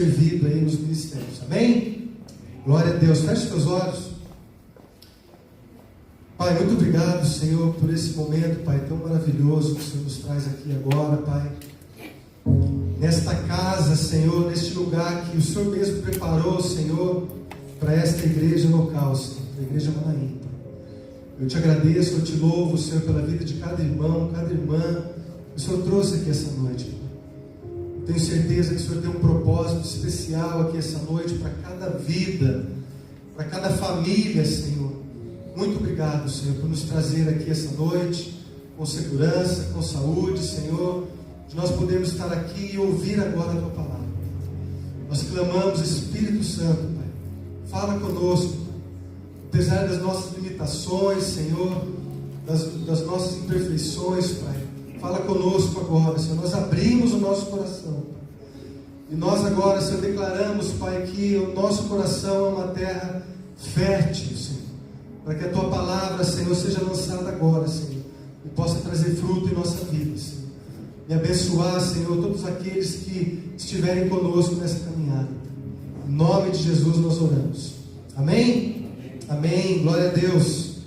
servido aí nos ministérios, amém? Glória a Deus. Feche seus olhos. Pai, muito obrigado, Senhor, por esse momento, Pai, tão maravilhoso que o Senhor nos traz aqui agora, Pai. Nesta casa, Senhor, neste lugar que o Senhor mesmo preparou, Senhor, para esta igreja local, Senhor, a igreja Manaim, Pai. Eu te agradeço, eu te louvo, Senhor, pela vida de cada irmão, cada irmã que o Senhor trouxe aqui essa noite, Pai. Tenho certeza que o Senhor tem um propósito especial aqui essa noite para cada vida, para cada família, Senhor. Muito obrigado, Senhor, por nos trazer aqui essa noite, com segurança, com saúde, Senhor, de nós podermos estar aqui e ouvir agora a Tua palavra. Nós clamamos, Espírito Santo, Pai, fala conosco, apesar das nossas limitações, Senhor, das nossas imperfeições, Pai. Fala conosco agora, Senhor. Nós abrimos o nosso coração, Pai. E nós agora, Senhor, declaramos, Pai, que o nosso coração é uma terra fértil, Senhor. Para que a Tua palavra, Senhor, seja lançada agora, Senhor. E possa trazer fruto em nossa vida, Senhor. E abençoar, Senhor, todos aqueles que estiverem conosco nessa caminhada. Em nome de Jesus nós oramos. Amém? Amém. Glória a Deus.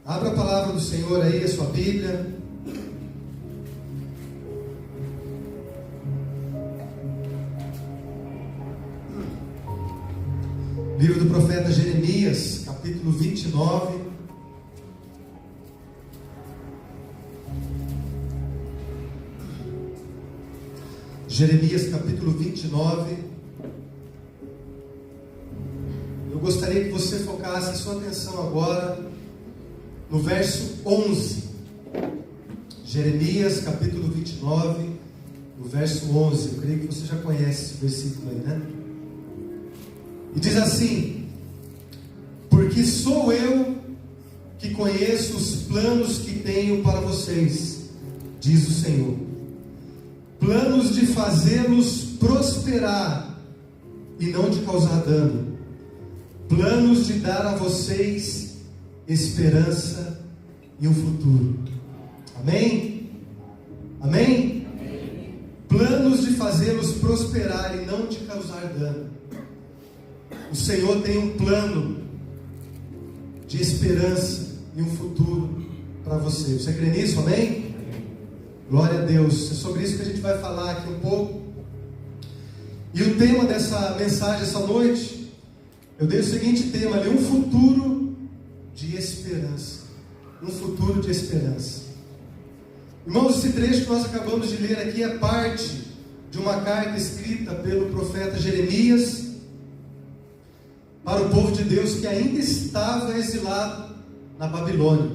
Abra a palavra do Senhor aí, a sua Bíblia. Livro do profeta Jeremias, capítulo 29. Jeremias, capítulo 29. Eu gostaria que você focasse sua atenção agora no verso 11. Jeremias, capítulo 29, no verso 11. Eu creio que você já conhece esse versículo aí, né? E diz assim: porque sou eu que conheço os planos que tenho para vocês, diz o Senhor, planos de fazê-los prosperar e não de causar dano, planos de dar a vocês esperança e um futuro. Amém? Amém? Amém. Planos de fazê-los prosperar e não de causar dano. O Senhor tem um plano de esperança e um futuro para você. Você crê nisso? Amém? Glória a Deus. É sobre isso que a gente vai falar aqui um pouco. E o tema dessa mensagem essa noite, eu dei o seguinte tema ali: um futuro de esperança. Um futuro de esperança. Irmãos, esse trecho que nós acabamos de ler aqui é parte de uma carta escrita pelo profeta Jeremias para o povo de Deus que ainda estava exilado na Babilônia.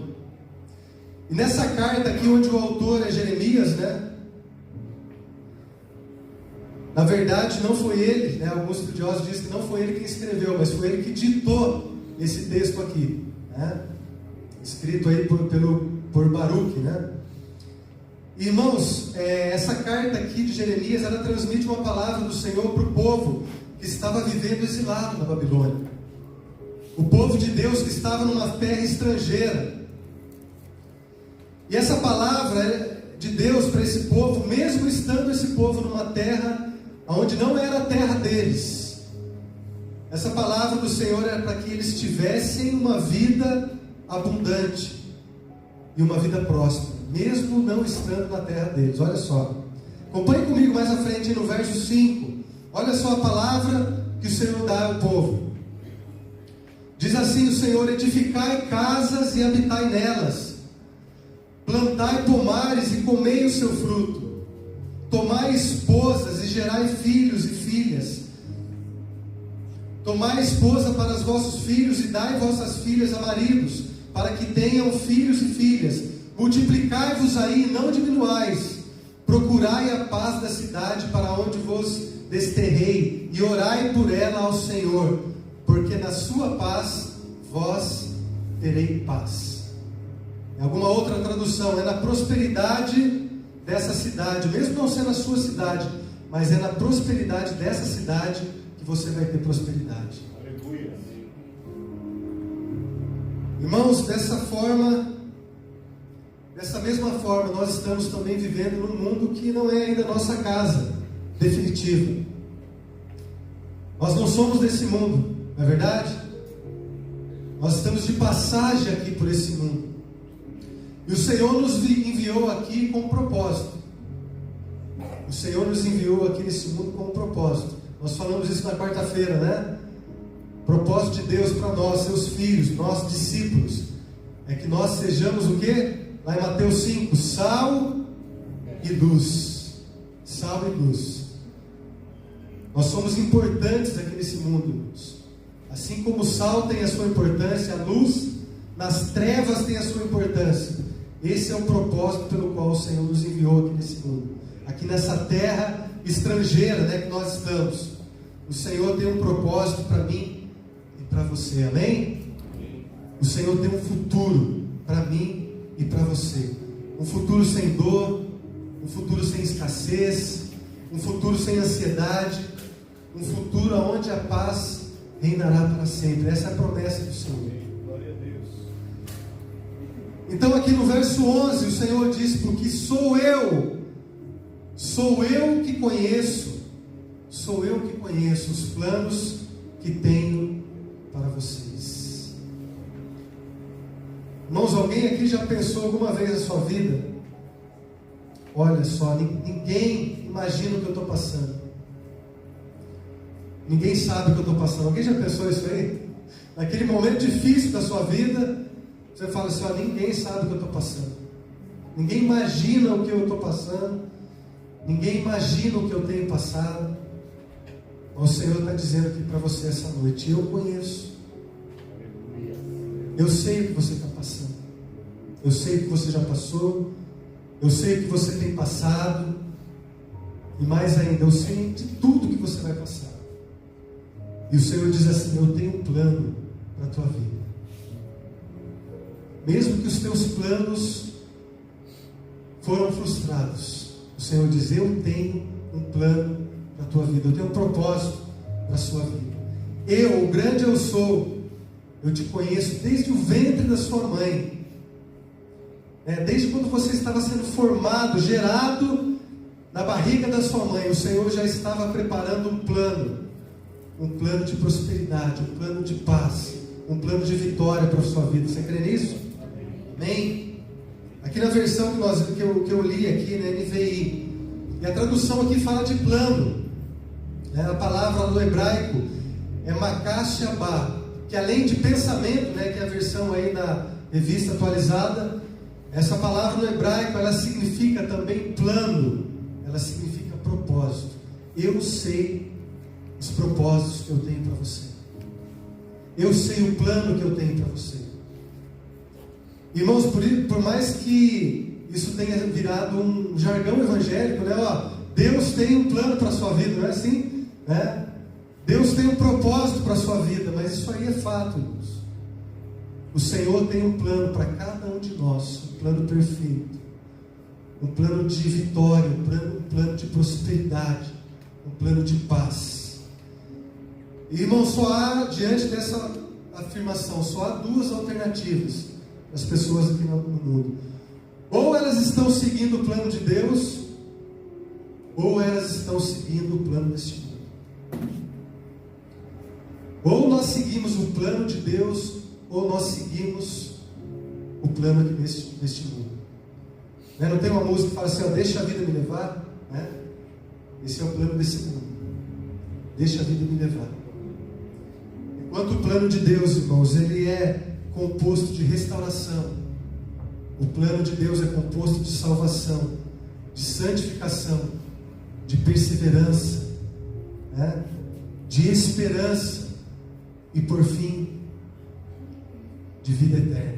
E nessa carta aqui, onde o autor é Jeremias, né? Na verdade não foi ele, né? Alguns estudiosos dizem que não foi ele quem escreveu, mas foi ele que ditou esse texto aqui, né? Escrito aí por Baruque, né? Irmãos, essa carta aqui de Jeremias, ela transmite uma palavra do Senhor para o povo que estava vivendo exilado na Babilônia. O povo de Deus que estava numa terra estrangeira. E essa palavra de Deus para esse povo, mesmo estando esse povo numa terra onde não era a terra deles, essa palavra do Senhor era para que eles tivessem uma vida abundante e uma vida próspera, mesmo não estando na terra deles. Olha só, acompanhe comigo mais à frente no verso 5. Olha só a palavra que o Senhor dá ao povo. Diz assim o Senhor: edificai casas e habitai nelas, plantai pomares e comei o seu fruto, tomai esposas e gerai filhos e filhas, tomai esposa para os vossos filhos e dai vossas filhas a maridos, para que tenham filhos e filhas, multiplicai-vos aí e não diminuais, procurai a paz da cidade para onde vos desterrei, e orai por ela ao Senhor, porque na sua paz vós terei paz. Em alguma outra tradução, é na prosperidade dessa cidade, mesmo não sendo a sua cidade, mas é na prosperidade dessa cidade que você vai ter prosperidade. Aleluia. Irmãos, dessa mesma forma, nós estamos também vivendo num mundo que não é ainda a nossa casa definitiva. Nós não somos desse mundo, não é verdade? Nós estamos de passagem aqui por esse mundo. E o Senhor nos enviou aqui com um propósito. O Senhor nos enviou aqui nesse mundo com um propósito. Nós falamos isso na quarta-feira, né? Propósito de Deus para nós, seus filhos, nossos discípulos, é que nós sejamos o quê? Lá em Mateus 5, sal e luz. Sal e luz. Nós somos importantes aqui nesse mundo, irmãos. Assim como o sal tem a sua importância, a luz nas trevas tem a sua importância. Esse é o propósito pelo qual o Senhor nos enviou aqui nesse mundo, aqui nessa terra estrangeira, né, que nós estamos. O Senhor tem um propósito para mim e para você, amém? O Senhor tem um futuro para mim e para você, um futuro sem dor, um futuro sem escassez, um futuro sem ansiedade, um futuro onde a paz reinará para sempre. Essa é a promessa do Senhor. Glória a Deus. Então aqui no verso 11 o Senhor diz: porque sou eu que conheço os planos que tenho para vocês. Irmãos, alguém aqui já pensou alguma vez na sua vida? Olha só, ninguém imagina o que eu estou passando. Ninguém sabe o que eu estou passando. Alguém já pensou isso aí? Naquele momento difícil da sua vida, você fala assim: ó, ninguém sabe o que eu estou passando. Ninguém imagina o que eu estou passando. Ninguém imagina o que eu tenho passado. O Senhor está dizendo aqui para você essa noite: eu conheço. Eu sei o que você está passando. Eu sei o que você já passou. Eu sei o que você tem passado. E mais ainda, eu sei de tudo que você vai passar. E o Senhor diz assim: eu tenho um plano para a tua vida. Mesmo que os teus planos foram frustrados, o Senhor diz: eu tenho um plano para a tua vida. Eu tenho um propósito para a sua vida. Eu, o grande eu sou, eu te conheço desde o ventre da sua mãe. Desde quando você estava sendo formado, gerado na barriga da sua mãe, o Senhor já estava preparando um plano de prosperidade, um plano de paz, um plano de vitória para a sua vida. Você crê nisso? Amém? Aqui na versão que eu li aqui, na NVI, e a tradução aqui fala de plano. A palavra no hebraico é makashabá, que além de pensamento, que é a versão aí na revista atualizada, essa palavra no hebraico, ela significa também plano, ela significa propósito. Eu sei os propósitos que eu tenho para você. Eu sei o plano que eu tenho para você. Irmãos, por mais que isso tenha virado um jargão evangélico, Deus tem um plano para a sua vida, não é assim? Deus tem um propósito para a sua vida, mas isso aí é fato, irmãos. O Senhor tem um plano para cada um de nós, um plano perfeito, um plano de vitória, um plano de prosperidade, um plano de paz. Irmão, só há, diante dessa afirmação, só há duas alternativas para as pessoas aqui no mundo: ou elas estão seguindo o plano de Deus, ou elas estão seguindo o plano deste mundo. Ou nós seguimos o plano de Deus, ou nós seguimos o plano aqui neste mundo. Não tem uma música que fala assim: deixa a vida me levar? Esse é o plano desse mundo. Deixa a vida me levar. Enquanto o plano de Deus, irmãos, ele é composto de restauração. O plano de Deus é composto de salvação, de santificação, de perseverança, de esperança e, por fim, de vida eterna.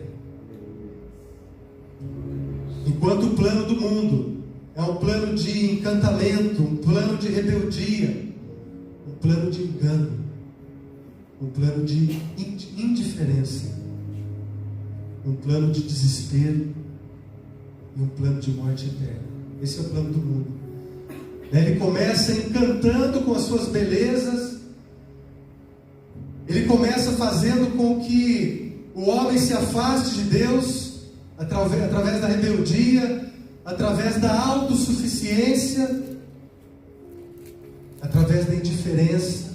Enquanto o plano do mundo é um plano de encantamento, um plano de rebeldia, um plano de engano, um plano de indiferença, um plano de desespero e um plano de morte eterna. Esse é o plano do mundo. Ele começa encantando com as suas belezas, ele começa fazendo com que o homem se afaste de Deus, através da rebeldia, através da autossuficiência, através da indiferença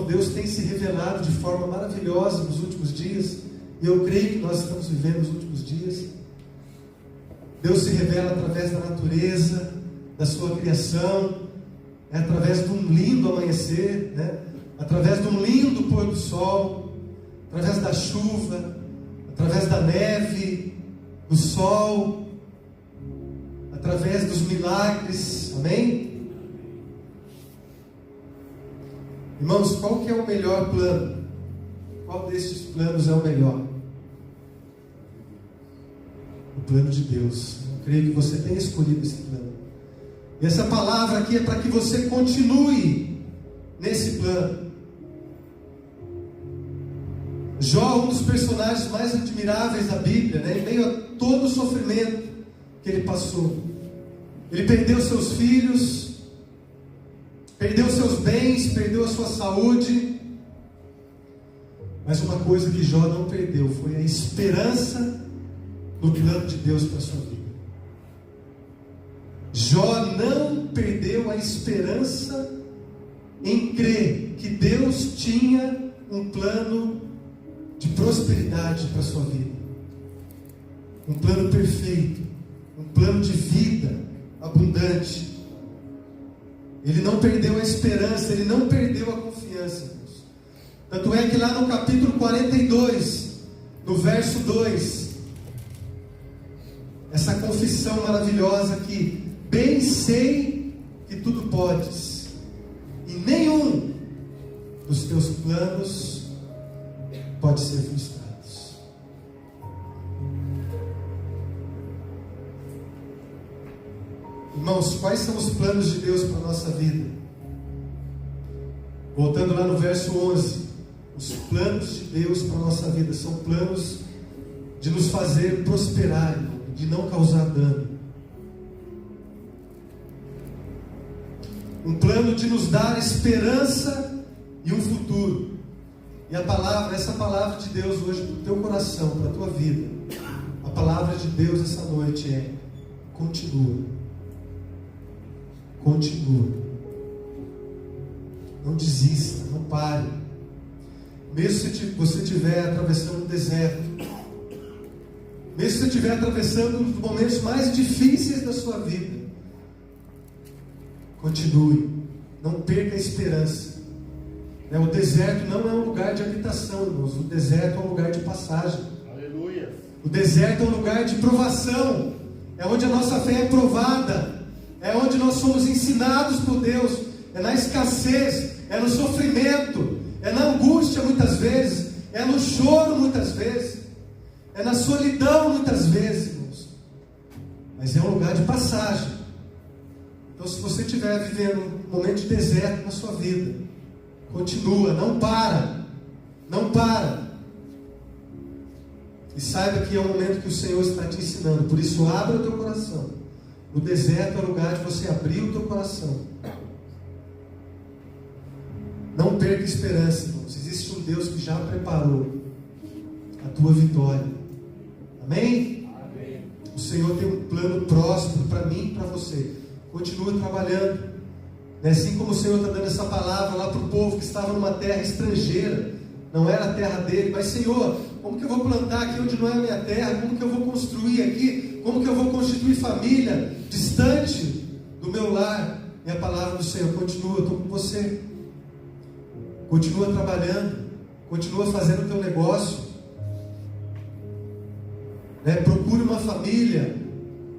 Deus tem se revelado de forma maravilhosa nos últimos dias, e eu creio que nós estamos vivendo os últimos dias. Deus se revela através da natureza, da sua criação, através de um lindo amanhecer, né? Através de um lindo pôr do sol, através da chuva, através da neve, do sol, através dos milagres, amém? Irmãos, qual que é o melhor plano? Qual desses planos é o melhor? O plano de Deus. Eu creio que você tenha escolhido esse plano. E essa palavra aqui é para que você continue nesse plano. Jó, um dos personagens mais admiráveis da Bíblia, né? Em meio a todo o sofrimento que ele passou, ele perdeu seus filhos, perdeu seus bens, perdeu a sua saúde, mas uma coisa que Jó não perdeu foi a esperança no plano de Deus para a sua vida. Jó não perdeu a esperança em crer que Deus tinha um plano de prosperidade para a sua vida, um plano perfeito, um plano de vida abundante. Ele não perdeu a esperança, ele não perdeu a confiança, irmãos. Tanto é que lá no capítulo 42, no verso 2, essa confissão maravilhosa que bem sei que tudo podes, e nenhum dos teus planos pode ser frustrados. Irmãos, quais são os planos de Deus para a nossa vida? Voltando lá no verso 11, os planos de Deus para a nossa vida são planos de nos fazer prosperar, de não causar dano. Um plano de nos dar esperança e um futuro. E a palavra, essa palavra de Deus hoje para o teu coração, para a tua vida, a palavra de Deus essa noite é: continua. Continua. Não desista, não pare. Mesmo se você estiver atravessando um deserto, mesmo se você estiver atravessando um dos momentos mais difíceis da sua vida, continue. Não perca a esperança. O deserto não é um lugar de habitação, irmãos. O deserto é um lugar de passagem. Aleluia. O deserto é um lugar de provação. É onde a nossa fé é provada. É onde nós somos ensinados por Deus. É na escassez, é no sofrimento, é na angústia muitas vezes, é no choro muitas vezes, é na solidão muitas vezes, irmãos. Mas é um lugar de passagem. Então, se você estiver vivendo um momento de deserto na sua vida, continua, não para, não para. E saiba que é o momento que o Senhor está te ensinando. Por isso, abra o teu coração. O deserto é o lugar de você abrir o teu coração. Não perca esperança, irmãos. Existe um Deus que já preparou a tua vitória. Amém? Amém. O Senhor tem um plano próspero para mim e para você. Continua trabalhando. Assim como o Senhor está dando essa palavra lá para o povo que estava numa terra estrangeira, não era a terra dele, mas Senhor, como que eu vou plantar aqui onde não é a minha terra? Como que eu vou construir aqui? Como que eu vou constituir família distante do meu lar? E a palavra do Senhor: continua, eu estou com você. Continua trabalhando, continua fazendo o teu negócio, procure uma família,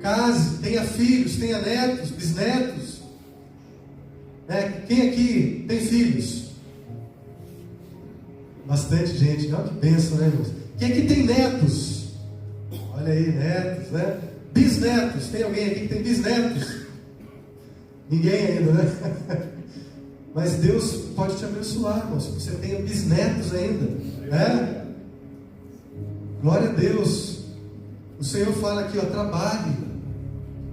case, tenha filhos, tenha netos, bisnetos. Quem aqui tem filhos? Bastante gente, não? Que bênção, né, irmãos? Quem aqui tem netos? Olha aí, netos, né? Bisnetos, tem alguém aqui que tem bisnetos? Ninguém ainda, né? Mas Deus pode te abençoar, irmãos, se você tenha bisnetos ainda, né? Glória a Deus. O Senhor fala aqui, trabalhe,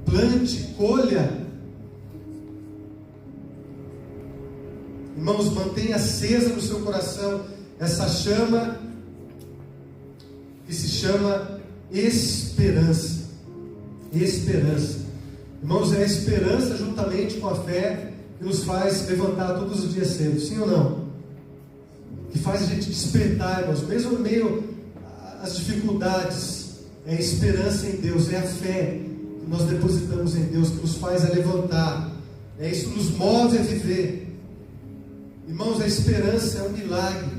plante, colha. Irmãos, mantenha acesa no seu coração essa chama que se chama esperança. Esperança. Irmãos, é a esperança juntamente com a fé que nos faz levantar todos os dias cedo. Sim ou não? que faz a gente despertar, irmãos, mesmo em meio às dificuldades, é a esperança em Deus, é a fé que nós depositamos em Deus, que nos faz a levantar, isso nos move a viver. Irmãos, a esperança é um milagre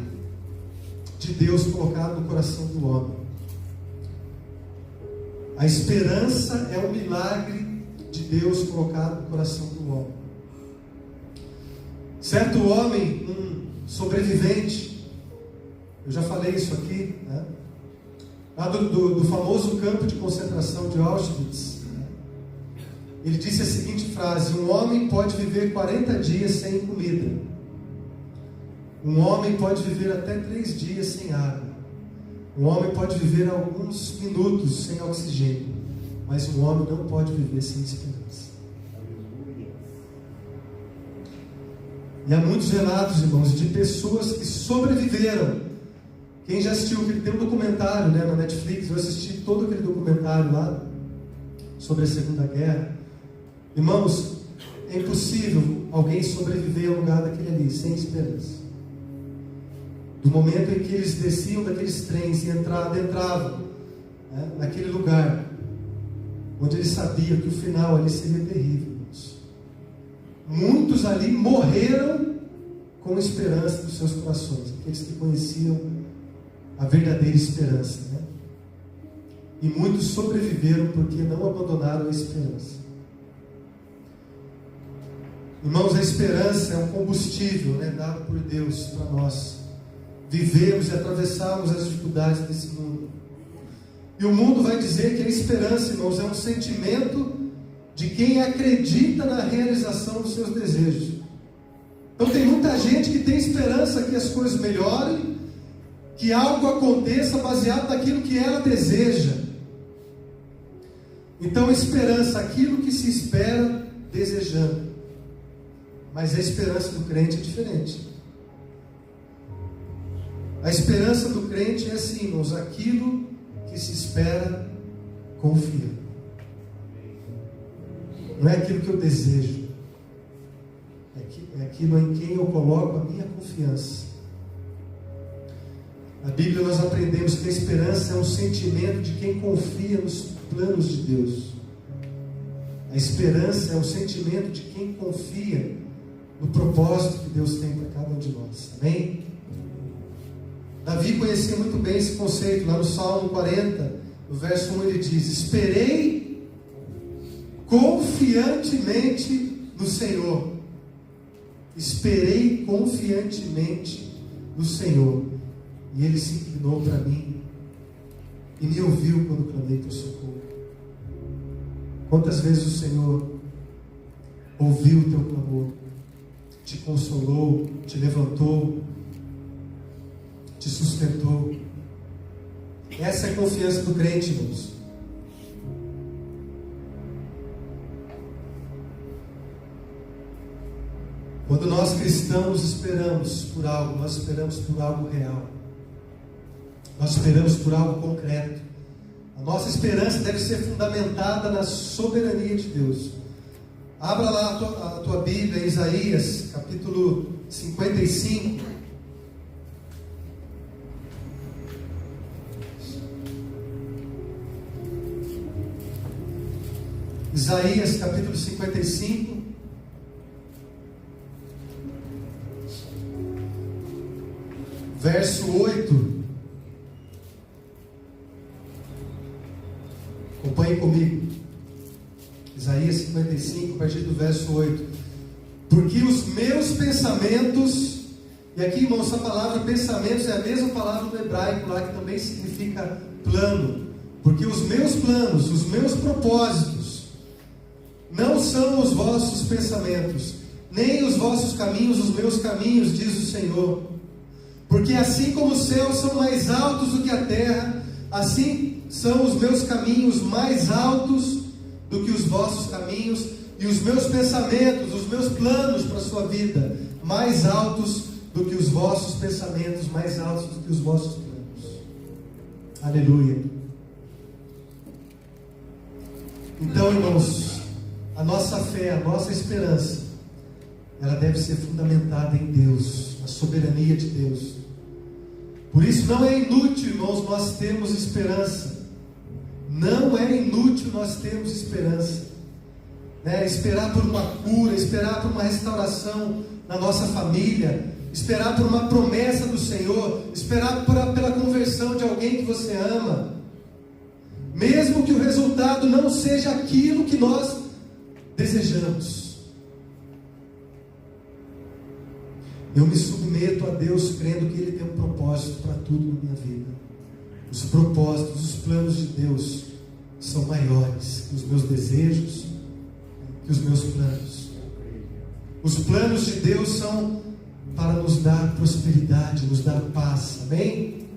de Deus colocado no coração do homem. A esperança é um milagre de Deus colocado no coração do homem. Certo homem, um sobrevivente, eu já falei isso aqui, né? Lá do famoso campo de concentração de Auschwitz, né? Ele disse a seguinte frase: um homem pode viver 40 dias sem comida, um homem pode viver até 3 dias sem água, um homem pode viver alguns minutos sem oxigênio, mas um homem não pode viver sem esperança. E há muitos relatos, irmãos, de pessoas que sobreviveram. Quem já assistiu, tem um documentário, né, na Netflix, eu assisti todo aquele documentário lá sobre a Segunda Guerra. Irmãos, é impossível alguém sobreviver ao lugar daquele ali sem esperança. Do momento em que eles desciam daqueles trens e adentravam, né, naquele lugar, onde eles sabiam que o final ali seria terrível, irmãos. Muitos ali morreram com esperança nos seus corações, aqueles que conheciam a verdadeira esperança, né? E muitos sobreviveram porque não abandonaram a esperança. Irmãos, a esperança é um combustível, né, dado por Deus para nós vivermos e atravessarmos as dificuldades desse mundo. E o mundo vai dizer que a esperança, irmãos, é um sentimento de quem acredita na realização dos seus desejos. Então tem muita gente que tem esperança que as coisas melhorem, que algo aconteça baseado naquilo que ela deseja. Então a esperança, aquilo que se espera desejando. Mas a esperança do crente é diferente. A esperança do crente é assim, irmãos, aquilo que se espera confia. Não é aquilo que eu desejo, é aquilo em quem eu coloco a minha confiança. Na Bíblia nós aprendemos que a esperança é um sentimento de quem confia nos planos de Deus. A esperança é um sentimento de quem confia no propósito que Deus tem para cada um de nós. Amém? Davi conhecia muito bem esse conceito. Lá no Salmo 40, no verso 1, ele diz: esperei confiantemente no Senhor. Esperei confiantemente no Senhor. E Ele se inclinou para mim e me ouviu quando clamei por socorro. Quantas vezes o Senhor ouviu o teu clamor, te consolou, te levantou, te sustentou? Essa é a confiança do crente, irmãos. Quando nós cristãos esperamos por algo, nós esperamos por algo real. Nós esperamos por algo concreto. A nossa esperança deve ser fundamentada na soberania de Deus. Abra lá a tua Bíblia, Isaías, capítulo 55. Isaías, capítulo 55. Verso 8. Acompanhe comigo. Isaías 55, a partir do verso 8. Porque os meus pensamentos, e aqui, irmãos, essa palavra pensamentos é a mesma palavra do hebraico lá, que também significa plano. Porque os meus planos, os meus propósitos, não são os vossos pensamentos, nem os vossos caminhos, os meus caminhos, diz o Senhor. Porque assim como os céus são mais altos do que a terra, assim são os meus caminhos mais altos do que os vossos caminhos, e os meus pensamentos, os meus planos para a sua vida, mais altos do que os vossos pensamentos, mais altos do que os vossos planos. Aleluia. Então, irmãos, a nossa fé, a nossa esperança, ela deve ser fundamentada em Deus, na soberania de Deus. Por isso não é inútil, irmãos, nós termos esperança. Não é inútil nós termos esperança, né? Esperar por uma cura, esperar por uma restauração na nossa família, esperar por uma promessa do Senhor, esperar pela conversão de alguém que você ama, mesmo que o resultado não seja aquilo que nós desejamos. Eu me submeto a Deus crendo que Ele tem um propósito para tudo na minha vida. Os propósitos, os planos de Deus são maiores que os meus desejos, que os meus planos. Os planos de Deus são para nos dar prosperidade, nos dar paz, amém?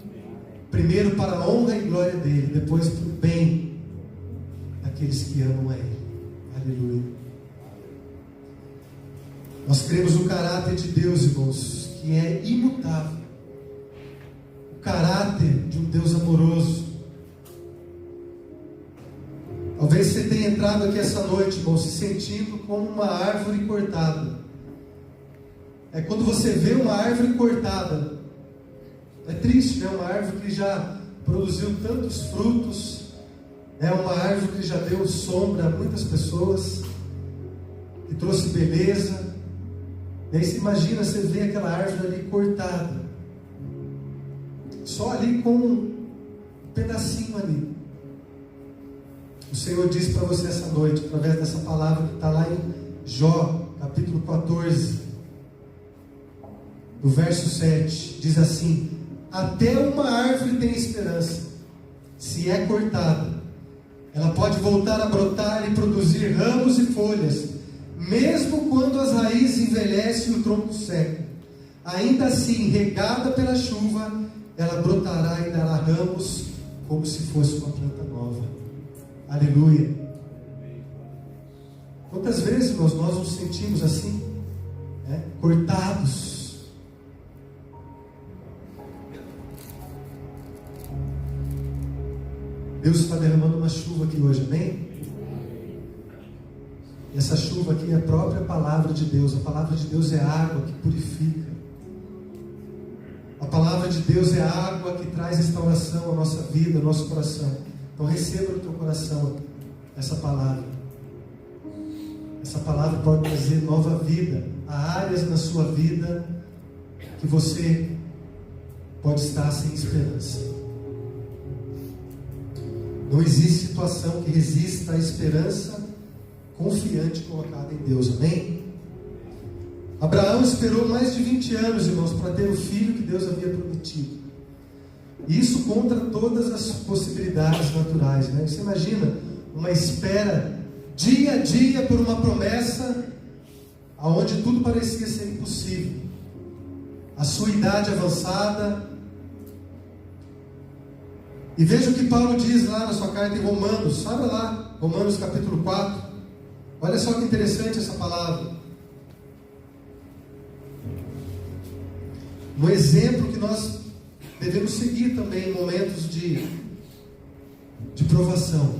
Primeiro para a honra e glória dEle, depois para o bem daqueles que amam a Ele. Aleluia. Nós cremos no caráter de Deus, irmãos, que é imutável. O caráter de um Deus amoroso. Talvez você tenha entrado aqui essa noite, irmão, se sentindo como uma árvore cortada. É quando você vê uma árvore cortada. É triste, né? Uma árvore que já produziu tantos frutos. É uma árvore que já deu sombra a muitas pessoas. Que trouxe beleza. E aí você imagina, você vê aquela árvore ali cortada. Só ali com um pedacinho ali. O Senhor diz para você essa noite, através dessa palavra que está lá em Jó, capítulo 14, no verso 7, diz assim: até uma árvore tem esperança, se é cortada, ela pode voltar a brotar e produzir ramos e folhas, mesmo quando as raízes envelhecem e o tronco seca. Ainda assim, regada pela chuva, ela brotará e dará ramos como se fosse uma planta nova. Aleluia. Quantas vezes, irmãos, nós nos sentimos assim, né? Cortados. Deus está derramando uma chuva aqui hoje, amém? E essa chuva aqui é a própria palavra de Deus. A palavra de Deus é água que purifica. A palavra de Deus é água que traz restauração à nossa vida, ao nosso coração. Então receba no teu coração essa palavra. Essa palavra pode trazer nova vida. Há áreas na sua vida que você pode estar sem esperança. Não existe situação que resista à esperança confiante colocada em Deus, amém? Abraão esperou mais de 20 anos, irmãos, para ter o filho que Deus havia prometido. Isso contra todas as possibilidades naturais, né? Você imagina uma espera dia a dia por uma promessa aonde tudo parecia ser impossível. A sua idade avançada. E veja o que Paulo diz lá na sua carta em Romanos. Abra lá, Romanos capítulo 4. Olha só que interessante essa palavra. Um exemplo que nós devemos seguir também em momentos de provação.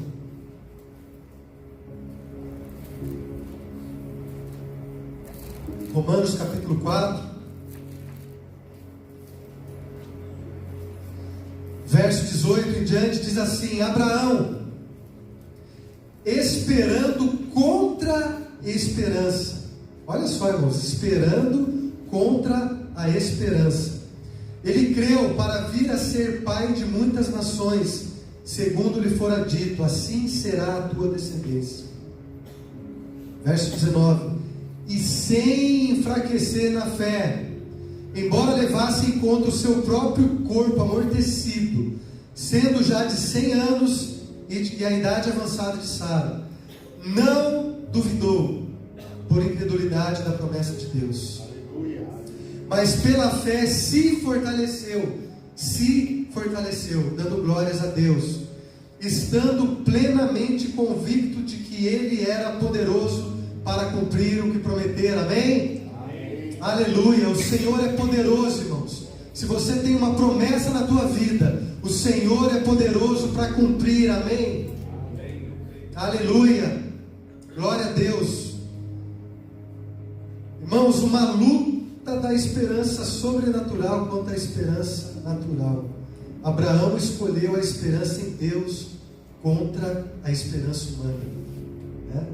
Romanos capítulo 4, verso 18 em diante, diz assim: Abraão, esperando contra a esperança. Olha só, irmãos, esperando contra a esperança. Ele creu para vir a ser pai de muitas nações, segundo lhe fora dito: assim será a tua descendência. Verso 19: e sem enfraquecer na fé, embora levasse em conta o seu próprio corpo amortecido, sendo já de 100 anos e a idade avançada de Sara, não duvidou por incredulidade da promessa de Deus, mas pela fé se fortaleceu, dando glórias a Deus, estando plenamente convicto de que Ele era poderoso para cumprir o que prometer, amém? Amém. Aleluia, o Senhor é poderoso, irmãos. Se você tem uma promessa na tua vida, o Senhor é poderoso para cumprir, amém? Amém. Aleluia, glória a Deus. Irmãos, uma da esperança sobrenatural quanto a esperança natural. Abraão escolheu a esperança em Deus contra a esperança humana, né?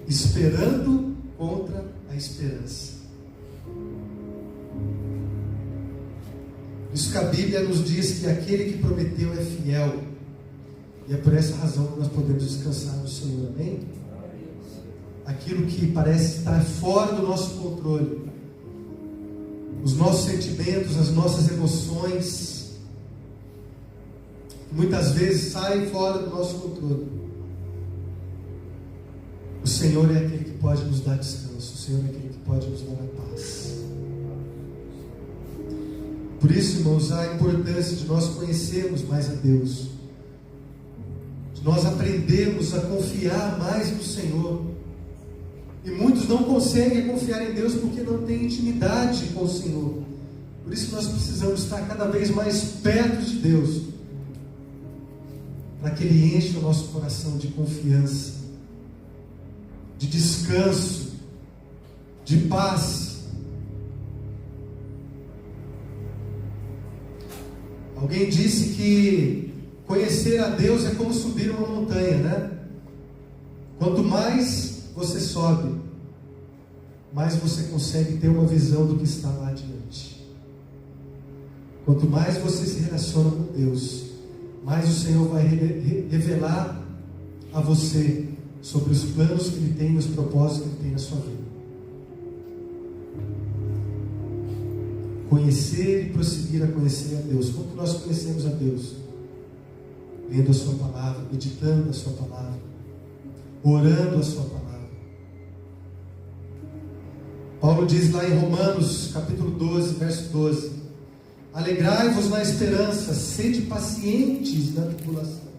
Esperando contra a esperança. Por isso que a Bíblia nos diz que aquele que prometeu é fiel, e é por essa razão que nós podemos descansar no Senhor, amém? Aquilo que parece estar fora do nosso controle, os nossos sentimentos, as nossas emoções, muitas vezes saem fora do nosso controle. O Senhor é aquele que pode nos dar descanso, o Senhor é aquele que pode nos dar a paz. Por isso, irmãos, a importância de nós conhecermos mais a Deus, de nós aprendermos a confiar mais no Senhor. E muitos não conseguem confiar em Deus porque não têm intimidade com o Senhor. Por isso nós precisamos estar cada vez mais perto de Deus, para que Ele enche o nosso coração de confiança, de descanso, de paz. Alguém disse que conhecer a Deus é como subir uma montanha, né? Quanto mais você sobe, mais você consegue ter uma visão do que está lá adiante. Quanto mais você se relaciona com Deus, mais o Senhor vai revelar a você sobre os planos que Ele tem, os propósitos que Ele tem na sua vida. Conhecer e prosseguir a conhecer a Deus. Como que nós conhecemos a Deus? Lendo a sua palavra, meditando a sua palavra, orando a sua palavra. Paulo diz lá em Romanos capítulo 12, verso 12: alegrai-vos na esperança, sede pacientes na tribulação.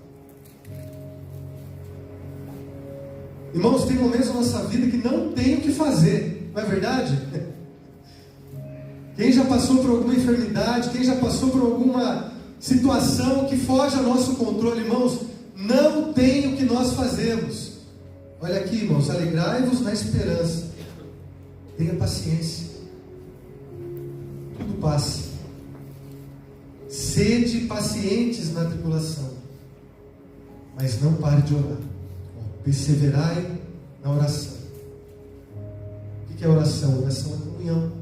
Irmãos, tem momentos na nossa vida que não tem o que fazer, não é verdade? Quem já passou por alguma enfermidade, quem já passou por alguma situação que foge ao nosso controle, irmãos, não tem o que nós fazemos. Olha aqui, irmãos, alegrai-vos na esperança, tenha paciência, tudo passa. Sede pacientes na tribulação, mas não pare de orar. Perseverai na oração. O que é oração? Oração é comunhão.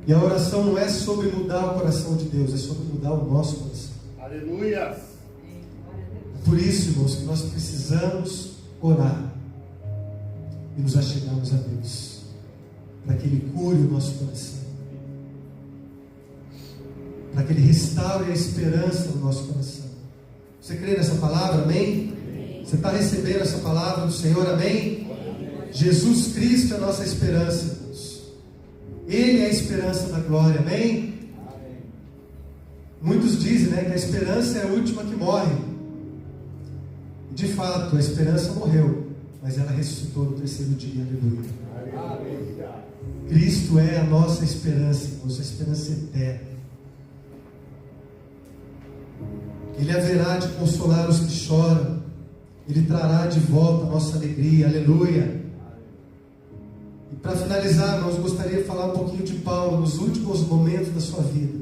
E a oração não é sobre mudar o coração de Deus, é sobre mudar o nosso coração. Aleluia! Por isso, irmãos, que nós precisamos orar e nos achegarmos a Deus, para que Ele cure o nosso coração, para que Ele restaure a esperança no nosso coração. Você crê nessa palavra? Amém? Amém. Você está recebendo essa palavra do Senhor? Amém? Amém. Jesus Cristo é a nossa esperança, irmãos. Ele é a esperança da glória. Amém? Amém. Muitos dizem, né, que a esperança é a última que morre. De fato, a esperança morreu, mas ela ressuscitou no terceiro dia. Aleluia. Cristo é a nossa esperança, irmãos, a esperança eterna. Ele haverá de consolar os que choram, Ele trará de volta a nossa alegria. Aleluia. E para finalizar, irmãos, eu gostaria de falar um pouquinho de Paulo nos últimos momentos da sua vida.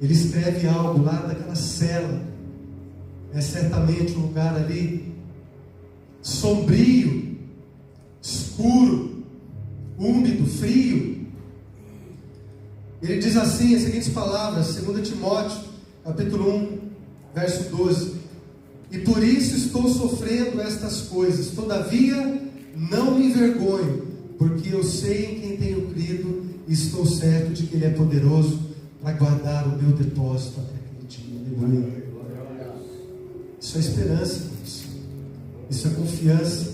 Ele escreve algo lá daquela cela, é certamente um lugar ali sombrio, escuro, úmido, frio. Ele diz assim, as seguintes palavras, 2 Timóteo, capítulo 1, verso 12: e por isso estou sofrendo estas coisas, todavia não me envergonho, porque eu sei em quem tenho crido, e estou certo de que Ele é poderoso para guardar o meu depósito até aquele dia. Aleluia. Isso é esperança, irmãos. Isso é confiança.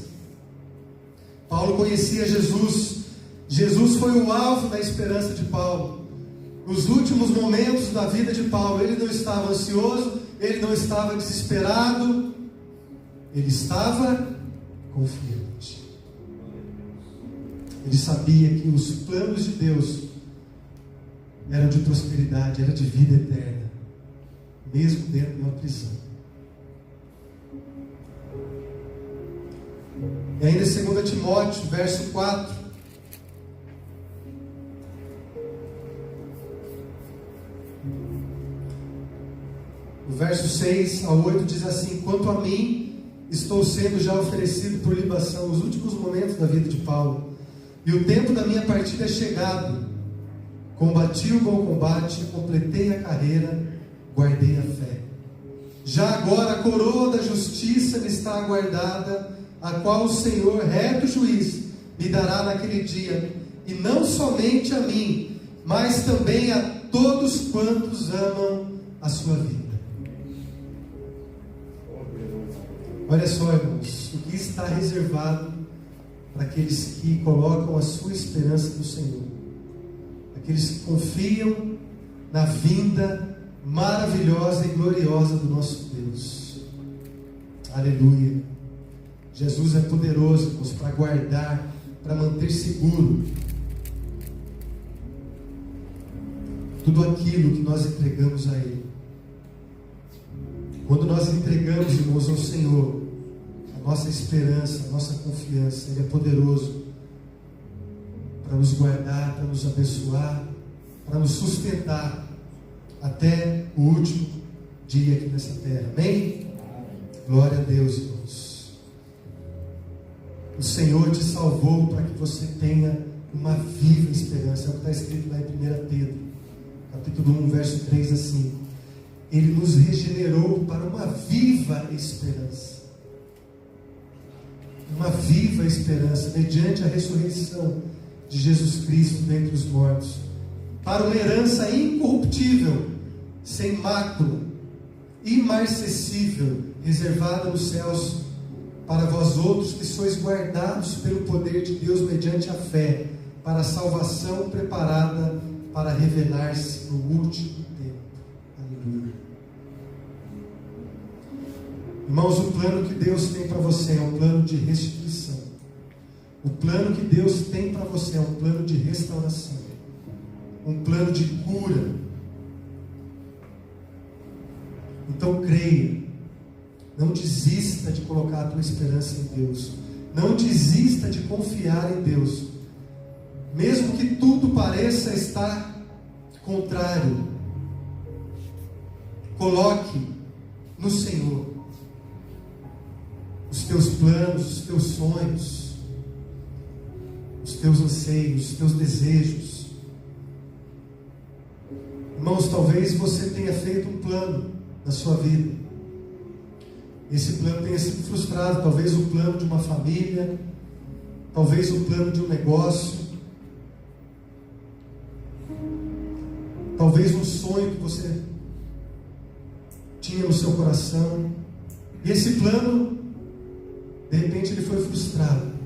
Paulo conhecia Jesus. Jesus foi o alvo da esperança de Paulo. Nos últimos momentos da vida de Paulo, ele não estava ansioso, ele não estava desesperado, ele estava confiante. Ele sabia que os planos de Deus eram de prosperidade, eram de vida eterna, mesmo dentro de uma prisão. E ainda em 2 Timóteo, verso 4, O verso 6 ao 8 diz assim: quanto a mim, estou sendo já oferecido por libação, os últimos momentos da vida de Paulo, e o tempo da minha partida é chegado. Combati o bom combate, completei a carreira, guardei a fé. Já agora a coroa da justiça me está aguardada, a qual o Senhor, reto juiz, me dará naquele dia, e não somente a mim, mas também a todos quantos amam a sua vida. Olha só, irmãos, o que está reservado para aqueles que colocam a sua esperança no Senhor, aqueles que confiam na vinda maravilhosa e gloriosa do nosso Deus. Aleluia. Jesus é poderoso, irmãos, para guardar, para manter seguro tudo aquilo que nós entregamos a Ele. Quando nós entregamos, irmãos, ao Senhor a nossa esperança, a nossa confiança, Ele é poderoso para nos guardar, para nos abençoar, para nos sustentar até o último dia aqui nessa terra. Amém? Glória a Deus, irmãos. O Senhor te salvou para que você tenha uma viva esperança. É o que está escrito lá em 1 Pedro, capítulo 1, verso 3 a 5. Ele nos regenerou para uma viva esperança. Uma viva esperança, mediante a ressurreição de Jesus Cristo dentre os mortos, para uma herança incorruptível, sem mácula, imarcessível, reservada nos céus, para vós outros que sois guardados pelo poder de Deus mediante a fé, para a salvação preparada para revelar-se no último tempo. Aleluia. Irmãos, o plano que Deus tem para você é um plano de restituição. O plano que Deus tem para você é um plano de restauração, um plano de cura. Então creia, não desista de colocar a tua esperança em Deus, não desista de confiar em Deus, mesmo que tudo pareça estar contrário. Coloque no Senhor os teus planos, os teus sonhos, os teus anseios, os teus desejos. Irmãos, talvez você tenha feito um plano na sua vida, esse plano tenha sido frustrado. Talvez o plano de uma família, talvez o plano de um negócio, talvez um sonho que você tinha no seu coração, e esse plano, de repente, ele foi frustrado.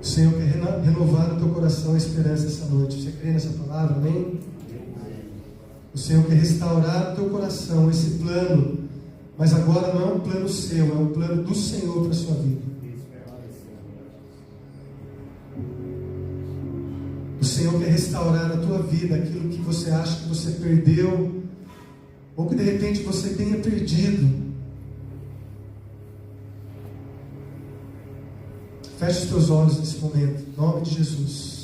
O Senhor quer renovar no teu coração a esperança essa noite. Você crê nessa palavra? Amém? O Senhor quer restaurar no teu coração esse plano, mas agora não é um plano seu, é um plano do Senhor para a sua vida. O Senhor quer restaurar na tua vida aquilo que você acha que você perdeu, ou que de repente você tenha perdido. Feche os teus olhos nesse momento, em nome de Jesus.